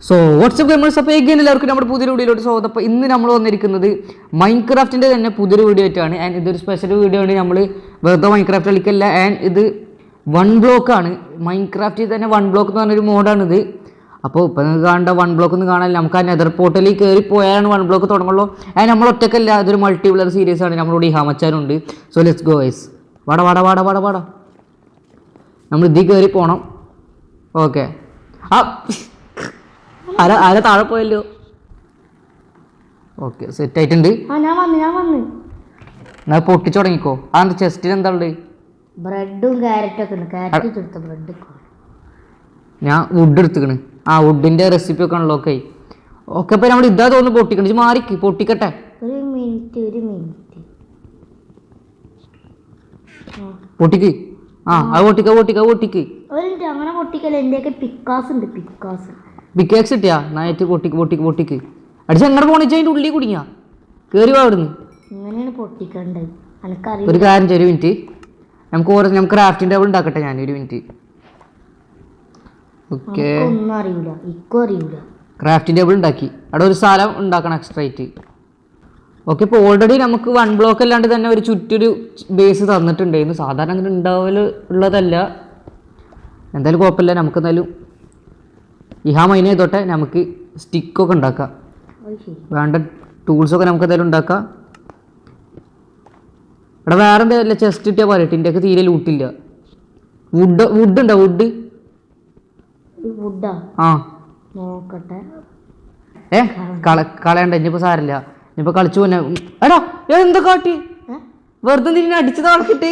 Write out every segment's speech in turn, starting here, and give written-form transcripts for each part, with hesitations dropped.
So WhatsApp gamers, അപ്പോൾ again എല്ലാവർക്കും നമ്മുടെ പുതിയൊരു വീഡിയോയിലോട്ട് സ്വാഗതം. അപ്പോൾ ഇന്ന് നമ്മൾ വന്നിരിക്കുന്നത് മൈൻക്രാഫ്റ്റിൻ്റെ തന്നെ പുതിയൊരു വീഡിയോ ആയിട്ടാണ്. ആൻഡ് ഇതൊരു സ്പെഷ്യൽ വീഡിയോ ആണ്. നമ്മൾ വെറുതെ മൈൻക്രാഫ്റ്റ് കളിക്കല്ല. ആൻഡ് ഇത് 1 ബ്ലോക്കാണ്. മൈൻക്രാഫ്റ്റിൽ തന്നെ 1 ബ്ലോക്ക് എന്ന് പറഞ്ഞൊരു മോഡാണിത്. അപ്പോൾ ഇപ്പോൾ നിങ്ങൾക്ക് കാണേണ്ട 1 ബ്ലോക്ക് ഒന്നും കാണാനില്ല. നമുക്ക് ആ നെതർ പോർട്ടലിൽ കയറി പോയാലാണ് 1 ബ്ലോക്ക് തുടങ്ങുള്ളൂ. ആൻഡ് നമ്മൾ ഒറ്റക്കല്ല, ഇതൊരു മൾട്ടിപ്ലെയർ സീരീസ് ആണ്. നമ്മളോട് ഈ ഹാമച്ചാനുണ്ട്. So let's go guys. വാടാ നമ്മൾ ഇതിൽ കയറി പോകണം. ഓക്കെ, ആര താഴെ പോയല്ലോ. ഓക്കെ, സെറ്റ് ആയിട്ടുണ്ട്. എന്നാൽ പൊട്ടിച്ചു തുടങ്ങിക്കോ. അതെന്താ ചെസ്റ്റിൽ എന്താ ഉള്ളത്? ബ്രെഡും ക്യാരറ്റൊക്കെ ഉണ്ട്. ഞാൻ വുഡ് എടുത്തുക്കണ്. ആ വുഡിന്റെ റെസിപ്പി ഒക്കെ ഉള്ളു. ഓക്കെ ഓക്കെ, അപ്പൊ നമ്മൾ ഇതാ തോന്നുന്നു പൊട്ടിക്കണ. മാറിക്ക്, പൊട്ടിക്കട്ടെ. ഒരു മിനിറ്റ് പൊട്ടിക്ക്. അത് പൊട്ടിക്ക്. അങ്ങനെ പൊട്ടിക്കല്ല. എന്റെയൊക്കെ പിക്കാസ് ഉണ്ട്. പിക്കാക്സ് കിട്ടിയാ നന്നായിട്ട് പൊട്ടിക്ക്. അടിച്ച് എങ്ങനെ പോണിച്ചാ അതിന്റെ ഉള്ളിൽ കുടുങ്ങിയാ കയറി അവിടുന്ന്. ഇങ്ങനെയാണ് പൊട്ടിക്കണ്ടത്. ഒരു കാര്യം ചെയ്യും, ഒരു മിനിറ്റ്. നമുക്ക് ക്രാഫ്റ്റിംഗ് ടേബിൾ ഉണ്ടാക്കട്ടെ. ഞാൻ ഒരു മിനിറ്റ്. ഓക്കെ, ഒന്നും അറിയില്ല. ക്രാഫ്റ്റിംഗ് ടേബിൾ ഉണ്ടാക്കി. അവിടെ ഒരു സ്ഥലം ഉണ്ടാക്കണം എക്സ്ട്രാ ആയിട്ട്. ഓക്കെ, ഇപ്പോൾ ഓൾറെഡി നമുക്ക് 1 ബ്ലോക്ക് അല്ലാണ്ട് തന്നെ ഒരു ചുറ്റൊരു ബേസ് തന്നിട്ടുണ്ടായിരുന്നു. സാധാരണ അങ്ങനെ ഉള്ളതല്ല. എന്തായാലും കുഴപ്പമില്ല. നമുക്ക് എന്തായാലും മൈന ചെയ്തോട്ടെ. നമുക്ക് സ്റ്റിക്കൊക്കെ ഉണ്ടാക്കാം. വേണ്ട ടൂൾസൊക്കെ നമുക്ക് എന്തായാലും ഉണ്ടാക്കാം. ഇവിടെ വേറെ എന്തായാലും ചെസ്റ്റ് കിട്ടിയാൽ പറയട്ടെ. ഇന്ത്യക്ക് തീരെ ലൂട്ടില്ല. വുഡ് ഉണ്ടോ? ആ നോക്കട്ടെ. കളയണ്ട. ഇനിയിപ്പോൾ സാരില്ല. ഇനിയിപ്പോൾ കളിച്ചു പോന്നെ. എടാ എന്താ കാട്ടി? വെറുതെ നിന്നെ അടിച്ചത് ആൾക്കിട്ട്.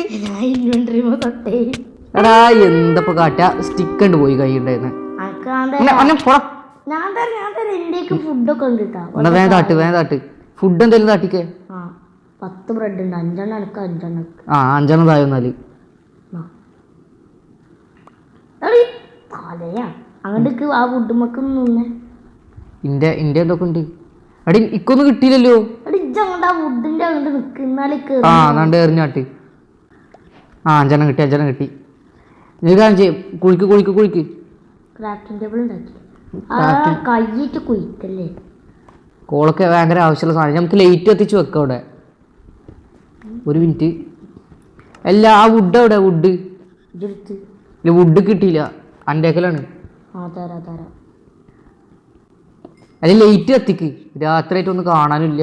എടാ എന്തപ്പോ കാട്ടാ? സ്റ്റിക്ക് ഉണ്ട് പോയി കൈ ഉണ്ടായിരുന്നു. വേഗം താട്ട്. ഫുഡ് എന്തെങ്കിലും താട്ടിക്കേ. 10 ബ്രെഡ് ഉണ്ട്. 5 എനക്ക് 5 5 തായോ. എന്നാല് അങ്ങോട്ട് ആ വുഡുമൊക്കെ നിന്നേ. ഇന്റെ എന്തൊക്കെ ഉണ്ട്? അടി ഇക്കൊന്നും കിട്ടിയില്ലല്ലോ. വുഡിന്റെ അങ്ങോട്ട് നിക്കുന്നാല് എറിഞ്ഞാട്ട്. 5 കിട്ടി. നീ കാര്യം ചെയ്യും. കുഴിക്ക്. ക്രാഫ്റ്റിംഗ് ടേബിൾ ഉണ്ടാക്കി. കയ്യിട്ട് കുഴിക്കല്ലേ. കോളൊക്കെ ഭയങ്കര ആവശ്യമുള്ള സാധനം. നമുക്ക് ലൈറ്റ് കത്തിച്ച് വെക്കാം അവിടെ. ഒരു മിനിറ്റ്. അല്ല, ആ വുഡ് അവിടെ? വുഡ് കിട്ടിയില്ല. അൻ്റെക്കലാണ്. അല്ല, ലൈറ്റ് കത്തിക്ക്. രാത്രിയായിട്ട് ഒന്നും കാണാനില്ല.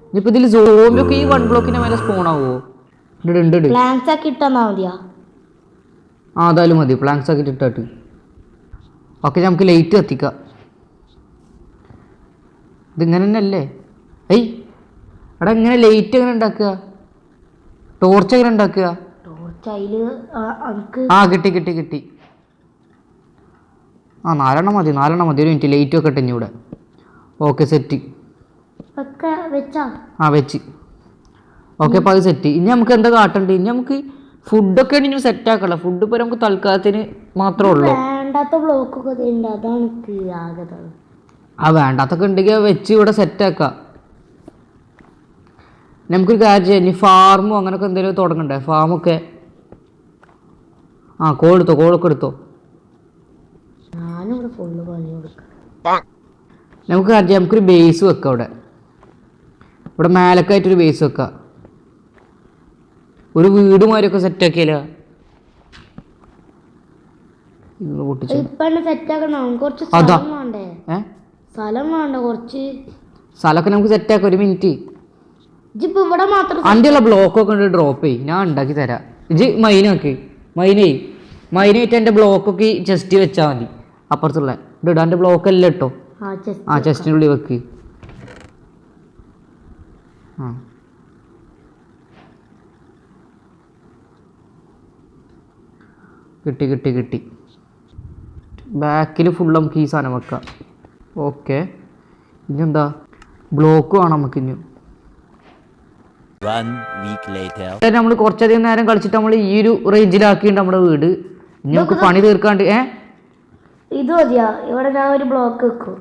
ഇനിയിപ്പോൾ ഇതിൽ സോംബിയൊക്കെ ഈ 1 ബ്ലോക്കിന്റെ മേലെ സ്പോൺ ആവുമോ? പ്ലാങ്ക്സ് ആക്കി ഇട്ടാ മതിയാ? അതായാലും മതി. പ്ലാങ്ക്സ് ആക്കിയിട്ട് ഇട്ടിട്ട്. ഓക്കെ, നമുക്ക് ലൈറ്റ് കത്തിക്കാം. ഇതിങ്ങനെ തന്നെ അല്ലേ? എടാ ഇങ്ങനെ ലൈറ്റ് എങ്ങനെ ഉണ്ടാക്കുക? ടോർച്ച് എങ്ങനെ ഉണ്ടാക്കുക? കിട്ടി. 4 മതി. ഒരു മിനിറ്റ്. ലൈറ്റ് വെക്കട്ടെ ഇനി ഇവിടെ. Okay, set. വെച്ച്. ഓക്കെ, അപ്പോൾ അത് സെറ്റ്. ഇനി നമുക്ക് എന്താ കാട്ടണ്ടേ? ഇനി നമുക്ക് ഫുഡൊക്കെ ഇനി സെറ്റ് ആക്കല്ല. ഫുഡ് ഇപ്പോൾ നമുക്ക് തൽക്കാലത്തിന് മാത്രമേ ഉള്ളൂ. വേണ്ടാത്തൊക്കെ ഉണ്ടെങ്കിൽ വെച്ച് ഇവിടെ സെറ്റാക്കാം. നമുക്കൊരു കാര്യം ചെയ്യാം. ഇനി ഫാർമും അങ്ങനെയൊക്കെ എന്തെങ്കിലും തുടങ്ങണ്ടേ? ഫാമൊക്കെ കോളൊക്കെ എടുത്തോ. നമുക്ക് കാര്യം ചെയ്യാം. നമുക്കൊരു ബേസ് വെക്കാം. ഇവിടെ മേലക്കായിട്ടൊരു ബേസ് വെക്കാം. ഒരു വീടുമാരൊക്കെ സെറ്റാക്കിയാലോ? സ്ഥലമൊക്കെ നമുക്ക് സെറ്റാക്കാം. ഒരു മിനിറ്റ്. അൻ്റെ ബ്ലോക്കൊക്കെ ഉണ്ട്. ഡ്രോപ്പ് ചെയ്യും. ഞാൻ ഉണ്ടാക്കി തരാം. മൈനായിട്ട് എൻ്റെ ബ്ലോക്കൊക്കെ ചെസ്റ്റ് വെച്ചാൽ മതി. അപ്പുറത്തുള്ള ഇടാൻ്റെ ബ്ലോക്ക് അല്ല കേട്ടോ. ചെസ്റ്റിൻ്റെ ഉള്ളിൽ വെക്ക്. കിട്ടി. ബാക്കിൽ ഫുൾ നമുക്ക് ഈ സാധനം വെക്കാം. ഓക്കെ, ഇനി എന്താ? ബ്ലോക്ക് വേണം നമുക്ക്. ഇനി നമ്മൾ കുറച്ചധികം നേരം കളിച്ചിട്ട് നമ്മൾ ഈ ഒരു റേഞ്ചിലാക്കിയിട്ട് നമ്മുടെ വീട്. ഇനി നമുക്ക് പണി തീർക്കാണ്ട്. ഇത് മതിയാ? ഇവിടെ ഞാൻ ഒരു ബ്ലോക്ക് വെക്കും.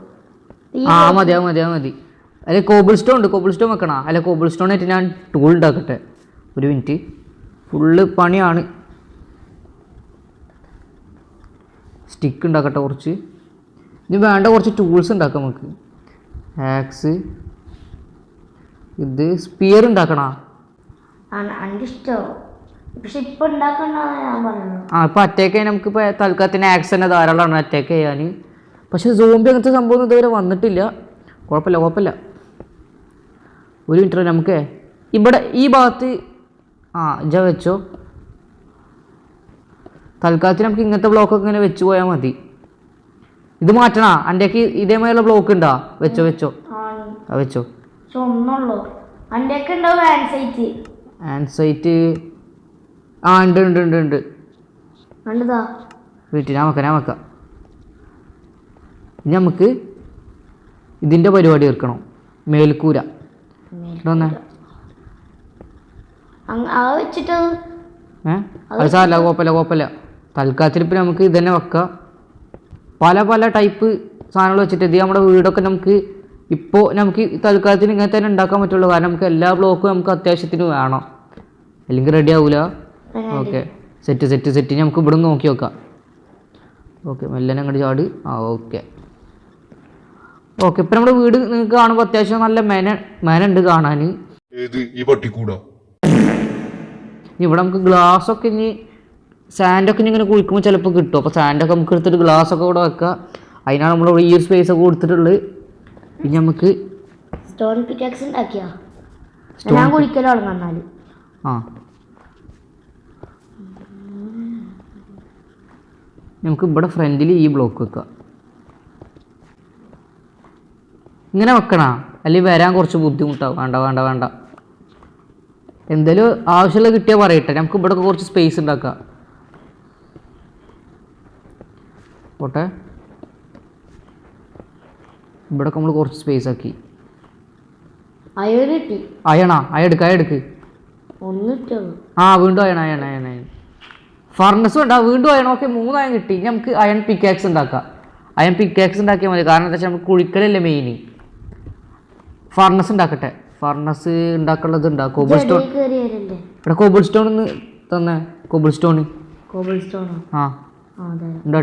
മതി. അല്ലെ കോബിൾ സ്റ്റോൺ വെക്കണ? അല്ല, കോബിൾ സ്റ്റോൺ ആയിട്ട് ഞാൻ ടൂൾ ഉണ്ടാക്കട്ടെ. ഒരു മിനിറ്റ്. ഫുള്ള് പണിയാണ്. സ്റ്റിക്ക് ഉണ്ടാക്കട്ടെ കുറച്ച്. ഇനി വേണ്ട കുറച്ച് ടൂൾസ് ഉണ്ടാക്കാം നമുക്ക്. ആക്സ്, ഇത് സ്പിയർ ഉണ്ടാക്കണ. പക്ഷെ ഇപ്പൊ ഉണ്ടാക്കണ്ട ഞാൻ പറഞ്ഞു. ഇപ്പൊ അറ്റാക്ക് ചെയ്യാൻ നമുക്ക് ഇപ്പൊ തൽക്കാലത്തിന് ആക്സ് തന്നെ ധാരാളമാണ് അറ്റാക്ക് ചെയ്യാൻ. പക്ഷെ സോംബി അങ്ങനത്തെ സംഭവം ഇതുവരെ വന്നിട്ടില്ല. കുഴപ്പമില്ല. ഒരു മിനിറ്റ് നമുക്ക് ഇവിടെ ഈ ഭാഗത്ത് വെച്ചോ. തൽക്കാലത്തിന് നമുക്ക് ഇങ്ങനത്തെ ബ്ലോക്കൊക്കെ ഇങ്ങനെ വെച്ച് പോയാൽ മതി. ഇത് മാറ്റണ അൻ്റെക്ക് ഇതേമാതിരിയുള്ള ബ്ലോക്ക് ഉണ്ടോ? വെച്ചോ വെച്ചോ. ആൻസൈറ്റ് ഉണ്ട്. വീട്ടിൽ ഞാൻ വെക്കാം. ഇനി നമുക്ക് ഇതിൻ്റെ പരിപാടി തീർക്കണം. മേൽക്കൂര അത് സാരല്ല, കുഴപ്പമില്ല. തൽക്കാലത്തിൽ ഇപ്പം നമുക്ക് ഇത് തന്നെ വെക്കാം. പല ടൈപ്പ് സാധനങ്ങൾ വെച്ചിട്ട് ഇത് നമ്മുടെ വീടൊക്കെ നമുക്ക് ഇപ്പോൾ നമുക്ക് തൽക്കാലത്തിന് ഇങ്ങനെ തന്നെ ഉണ്ടാക്കാൻ പറ്റുള്ളൂ. കാരണം നമുക്ക് എല്ലാ ബ്ലോക്കും നമുക്ക് അത്യാവശ്യത്തിന് വേണം, അല്ലെങ്കിൽ റെഡി ആവില്ല. ഓക്കെ, സെറ്റ് നമുക്ക് ഇവിടെ നിന്ന് നോക്കി വെക്കാം. ഓക്കെ, മെല്ലനെ അങ്ങോട്ട് ചാട്. ഓക്കെ ഇപ്പം നമ്മുടെ വീട് നിങ്ങൾക്ക് കാണുമ്പോൾ അത്യാവശ്യം നല്ല മെനുണ്ട് കാണാൻ. ഇവിടെ നമുക്ക് ഗ്ലാസ്സൊക്കെ ഇനി സാൻഡൊക്കെ ഇങ്ങനെ കുഴിക്കുമ്പോൾ ചിലപ്പോൾ കിട്ടും. അപ്പോൾ സാൻഡൊക്കെ നമുക്ക് എടുത്തിട്ട് ഗ്ലാസ്സൊക്കെ ഇവിടെ വെക്കുക. അതിനാണ് നമ്മളിവിടെ ഈ ഒരു സ്പേസ് ഒക്കെ കൊടുത്തിട്ടുള്ളത്. പിന്നെ നമുക്ക് സ്റ്റോൺ പിക്കാക്സ് ഉണ്ടാക്കിയാ ഞാൻ കുഴിക്കലാണ് കണ്ടാൽ. നമുക്ക് ഇവിടെ ഫ്രണ്ടിൽ ഈ ബ്ലോക്ക് വെക്കാം. ഇങ്ങനെ വെക്കണ അല്ലെങ്കിൽ വരാൻ കുറച്ച് ബുദ്ധിമുട്ടാവും. വേണ്ട. എന്തായാലും ആവശ്യമുള്ള കിട്ടിയാൽ പറയട്ടെ. നമുക്ക് ഇവിടെ കുറച്ച് സ്പേസ് ഉണ്ടാക്കാം. പോട്ടെ, ഇവിടെ നമ്മൾ കുറച്ച് സ്പേസ് ആക്കി. അയെടുക്ക്. വീണ്ടും അയൺ. ഫർണസ് ഉണ്ടാവും, വീണ്ടും അയൺ. ഓക്കെ, 3 അയൺ കിട്ടി. ഇനി നമുക്ക് അയൺ പിക്കാക്സ് ഉണ്ടാക്കാം. അയൺ പിക്കാക്സ് ഉണ്ടാക്കിയാൽ മതി. കാരണം എന്താ വെച്ചാൽ നമുക്ക് കുഴിക്കലല്ലേ മെയിൻ. ഫർണസ് ഉണ്ടാക്കട്ടെ. ഫർണസ് ഉണ്ടാക്കാനുള്ളത് ഉണ്ടാവും. കോബിൾ സ്റ്റോൺ ഇവിടെ കോബിൾ സ്റ്റോൺ ഒന്ന് തന്നെ. കോബിൾ സ്റ്റോൺ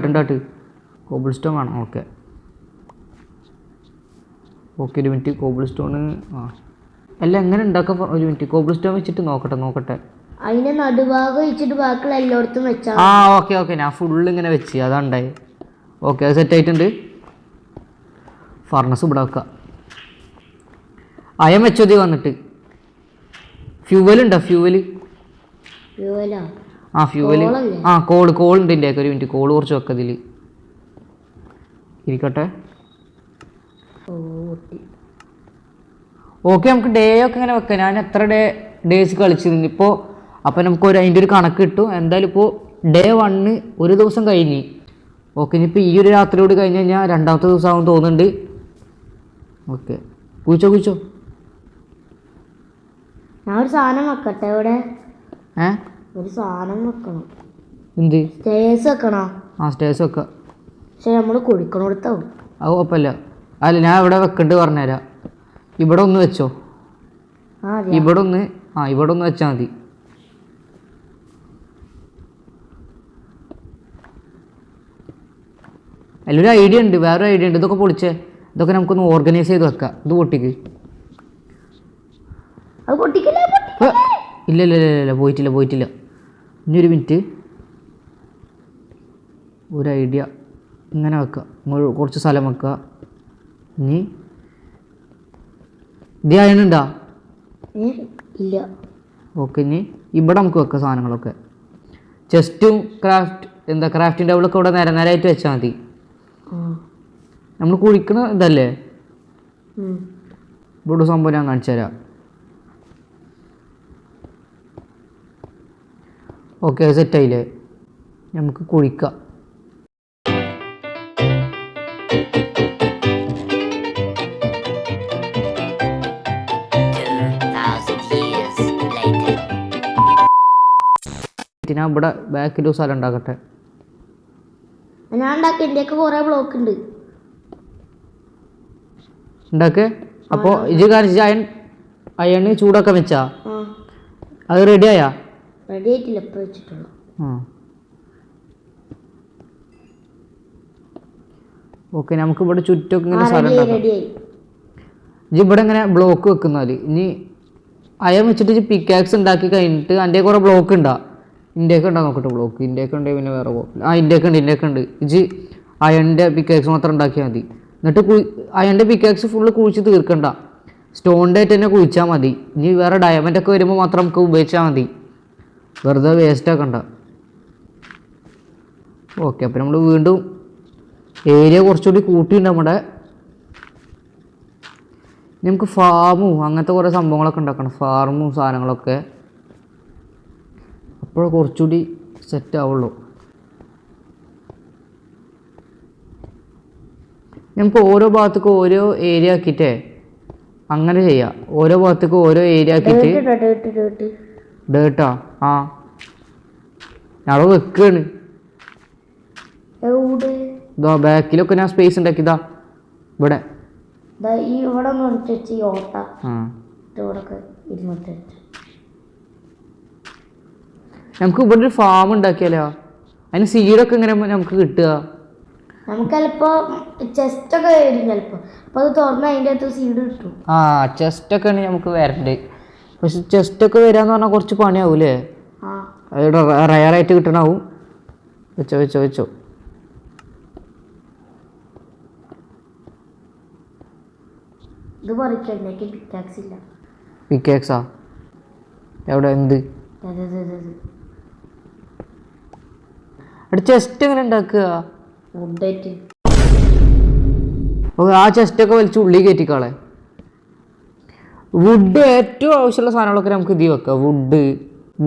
ഉണ്ടാട്ട് കോബിൾ സ്റ്റോൺ വേണം. ഓക്കെ, ഒരു മിനിറ്റ്. കോബിൾ സ്റ്റോൺ എല്ലാം എങ്ങനെ ഉണ്ടാക്കാം? ഒരു മിനിറ്റ്, കോബിൾ സ്റ്റോൺ വെച്ചിട്ട് നോക്കട്ടെ. അതിന്റെ നടുഭാഗം വെച്ചിട്ട് ബാക്കിയുള്ള എല്ലായിടത്തും വെച്ചാൽ ഓക്കെ ഞാൻ ഫുള്ള് ഇങ്ങനെ വെച്ച് അതാണ്ടായി. ഓക്കെ, അത് സെറ്റ് ആയിട്ടുണ്ട്. ഫർണസ് ഇവിടെ വെക്കാം. അയം വെച്ചതി വന്നിട്ട് ഫ്യൂവൽ ഉണ്ടോ? ഫ്യൂവല് കോൾ ഉണ്ട് എൻ്റെ. ഒരു മിനിറ്റ്, കോള് കുറച്ച് വെക്കതിൽ ഇരിക്കട്ടെ. ഓക്കെ, നമുക്ക് ഡേ ഒക്കെ ഇങ്ങനെ വെക്കാം. ഞാൻ എത്ര ഡേയ്സ് കളിച്ചിരുന്നു ഇപ്പോൾ. അപ്പോൾ നമുക്ക് അതിൻ്റെ ഒരു കണക്ക് കിട്ടും. എന്തായാലും ഇപ്പോൾ ഡേ 1 ഒരു ദിവസം കഴിഞ്ഞ്. ഓക്കെ, ഇനിയിപ്പോൾ ഈ ഒരു രാത്രി കൂടി കഴിഞ്ഞ് കഴിഞ്ഞാൽ 2ാമത്തെ ദിവസം ആകും തോന്നുന്നുണ്ട്. ഓക്കെ, കുഴിച്ചോ. ഞാൻ ഒരു സാധനം വെക്കട്ടെ ഇവിടെ. ഒരു സാധനം വെക്കണം. എന്ത്? സ്റ്റേഴ്സ് വെക്കണോ? സ്റ്റേഴ്സ് വെക്കാം. പക്ഷെ നമ്മൾ കുടിക്കണോടത്താവും. അത് കുഴപ്പമില്ല. ഞാൻ ഇവിടെ വെക്കണ്ട് പറഞ്ഞുതരാം. ഇവിടെ ഒന്ന് വെച്ചോ. ഇവിടെ ഒന്ന് വെച്ചാൽ മതി. അതിലൊരു ഐഡിയ ഉണ്ട്, വേറൊരു ഐഡിയ ഉണ്ട്. ഇതൊക്കെ പൊളിച്ചേ. ഇതൊക്കെ നമുക്കൊന്ന് ഓർഗനൈസ് ചെയ്ത് വെക്കാം. ഇത് പൊട്ടിക്ക്. ഇല്ല പോയിട്ടില്ല. ഇനി ഒരു മിനിറ്റ്, ഒരു ഐഡിയ. ഇങ്ങനെ വെക്കാം. കുറച്ച് സ്ഥലം വെക്കുക. ഇനി ഇത് അയണുണ്ടോ? ഇല്ല. ഓക്കെ, ഇനി ഇവിടെ നമുക്ക് വെക്കാം സാധനങ്ങളൊക്കെ. ചെസ്റ്റും ക്രാഫ്റ്റിൻ്റെ ടേബിളൊക്കെ ഇവിടെ നേരായിട്ട് വെച്ചാൽ മതി. നമ്മൾ കുഴിക്കണ ഇതല്ലേ ഇവിടെ സംഭവം ഞാൻ കാണിച്ചു തരാം. ഓക്കെ, സെറ്റായില്ലേ? നമുക്ക് കുഴിക്കാം. ഞാൻ ഇവിടെ ബാക്കിൽ സ്ഥലം ഉണ്ടാക്കട്ടെ. ഉണ്ടാക്കേ. അപ്പോൾ ഇത് കാണിച്ച് അയണ് ചൂടാക്കാൻ വെച്ചാ അത് റെഡിയായാ? റെഡി ആയിട്ടില്ല, ഇപ്പോൾ വെച്ചിട്ടുള്ളൂ. ഓക്കെ നമുക്ക് ഇവിടെ ചുറ്റൊക്കെ ഇങ്ങനെ സ്ഥലം ഉണ്ടാക്കാം. റെഡിയായി. ഇജ്ജ് ഇവിടെ ഇങ്ങനെ ബ്ലോക്ക് വെക്കുന്നാല് ഇനി അയം വെച്ചിട്ട് പിക്കാക്സ് ഉണ്ടാക്കി കഴിഞ്ഞിട്ട് എൻ്റെ കുറേ ബ്ലോക്ക് ഉണ്ടാ ഇന്ത്യക്ക് ഉണ്ടാ നോക്കട്ടെ ബ്ലോക്ക് ഇന്ത്യക്ക് ഉണ്ടെങ്കിൽ പിന്നെ വേറെ കുഴപ്പമില്ല. ഇന്ത്യക്ക് ഉണ്ട് ഇജ്ജ് അയൻ്റെ പിക്കാക്സ് മാത്രം ഉണ്ടാക്കിയാൽ മതി. എന്നിട്ട് അയൻ്റെ പിക്കാക്സ് ഫുള്ള് കുഴിച്ച് തീർക്കണ്ട, സ്റ്റോണിൻ്റെ ആയിട്ട് തന്നെ കുഴിച്ചാൽ മതി. ഇനി വേറെ ഡയമണ്ട് ഒക്കെ വരുമ്പോൾ മാത്രം നമുക്ക് ഉപയോഗിച്ചാൽ മതി, വെറുതെ വേസ്റ്റ് ആക്കണ്ട. ഓക്കെ അപ്പം നമ്മൾ വീണ്ടും ഏരിയ കുറച്ചുകൂടി കൂട്ടിയിട്ടുണ്ട് നമ്മുടെ. നമുക്ക് ഫാമും അങ്ങനത്തെ കുറേ സംഭവങ്ങളൊക്കെ ഉണ്ടാക്കണം, ഫാമും സാധനങ്ങളൊക്കെ, അപ്പോൾ കുറച്ചുകൂടി സെറ്റ് ആവുള്ളൂ. നമുക്ക് ഓരോ ഭാഗത്തേക്കും ഓരോ ഏരിയ ആക്കിയിട്ടേ അങ്ങനെ ചെയ്യാം. ഓരോ ഭാഗത്തേക്കും ഓരോ ഏരിയ ആക്കിയിട്ട് ഡേട്ടാ ആ ഞങ്ങൾ വെക്കാണ്. ഇതാ ബാക്കിലൊക്കെ ഞാൻ സ്പേസ് ഉണ്ടാക്കിയതാ ഇവിടെ. നമുക്ക് ഇവിടെ ഒരു ഫാം ഉണ്ടാക്കിയാലോ? അതിന് സീഡൊക്കെ എങ്ങനെ നമുക്ക് കിട്ടുക? നമുക്ക് ചിലപ്പോ ചെസ്റ്റ് ഒക്കെ വരും ചിലപ്പോ, അപ്പൊ അത് തുറന്ന് അതിൻ്റെ അകത്ത് സീഡ് കിട്ടും. ആ ചെസ്റ്റൊക്കെ ആണ് നമുക്ക് വരണ്ടേ, പക്ഷെ ചെസ്റ്റൊക്കെ വരാന്ന് പറഞ്ഞാൽ കുറച്ച് പണിയാവൂലേ? അതിവിടെ റയറായിട്ട് കിട്ടണാവും. വെച്ചോ വെച്ചോ വെച്ചോ. ഇത് പറിക്കണ്ടേ? പിക്കാക്സ് ഇല്ല. പിക്കാക്സാ എവിടെ? എന്ത് ചെസ്റ്റ് എങ്ങനെ ഉണ്ടാക്കുക? വുഡായിട്ട്. ആ ചെസ്റ്റൊക്കെ വലിച്ച് ഉള്ളി കയറ്റിക്കാളെ. വുഡ് ഏറ്റവും ആവശ്യമുള്ള സാധനങ്ങളൊക്കെ നമുക്ക് ഇതിൽ വെക്കാം.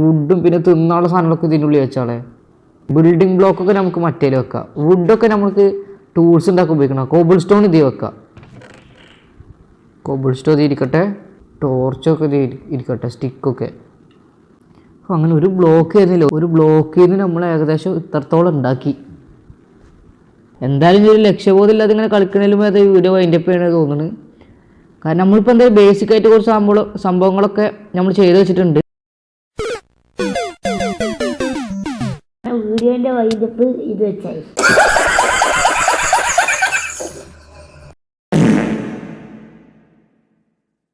വുഡും പിന്നെ തിന്നാനുള്ള സാധനങ്ങളൊക്കെ ഇതിൻ്റെ ഉള്ളിൽ വെച്ചാളെ. ബിൽഡിംഗ് ബ്ലോക്കൊക്കെ നമുക്ക് മറ്റേൽ വെക്കാം. വുഡൊക്കെ നമുക്ക് ടൂൾസ് ഉണ്ടാക്കി ഉപയോഗിക്കണം. കോബിൾ സ്റ്റോൺ ഇതിൽ വെക്കാം. കോബിൾ സ്റ്റോൺ ഇത് ഇരിക്കട്ടെ, ടോർച്ചൊക്കെ ഇത് ഇരിക്കട്ടെ, സ്റ്റിക്കൊക്കെ. അങ്ങനെ ഒരു ബ്ലോക്ക് ചെയ്യുന്നില്ല, ഒരു ബ്ലോക്കിൽ നിന്ന് നമ്മൾ ഏകദേശം ഇത്രത്തോളം ഉണ്ടാക്കി. എന്തായാലും ഒരു ലക്ഷ്യബോധം ഇല്ലാതെ ഇങ്ങനെ കളിക്കണേലും അത് വീഡിയോ വൈൻഡപ്പ് ചെയ്യണമെന്ന് തോന്നുന്നു. കാരണം നമ്മളിപ്പോൾ എന്തായാലും ബേസിക്കായിട്ട് കുറച്ച് സംഭവങ്ങളൊക്കെ നമ്മൾ ചെയ്ത് വെച്ചിട്ടുണ്ട്. വീഡിയോൻ്റെ വൈൻഡപ്പ് ഇത് വെച്ചായി.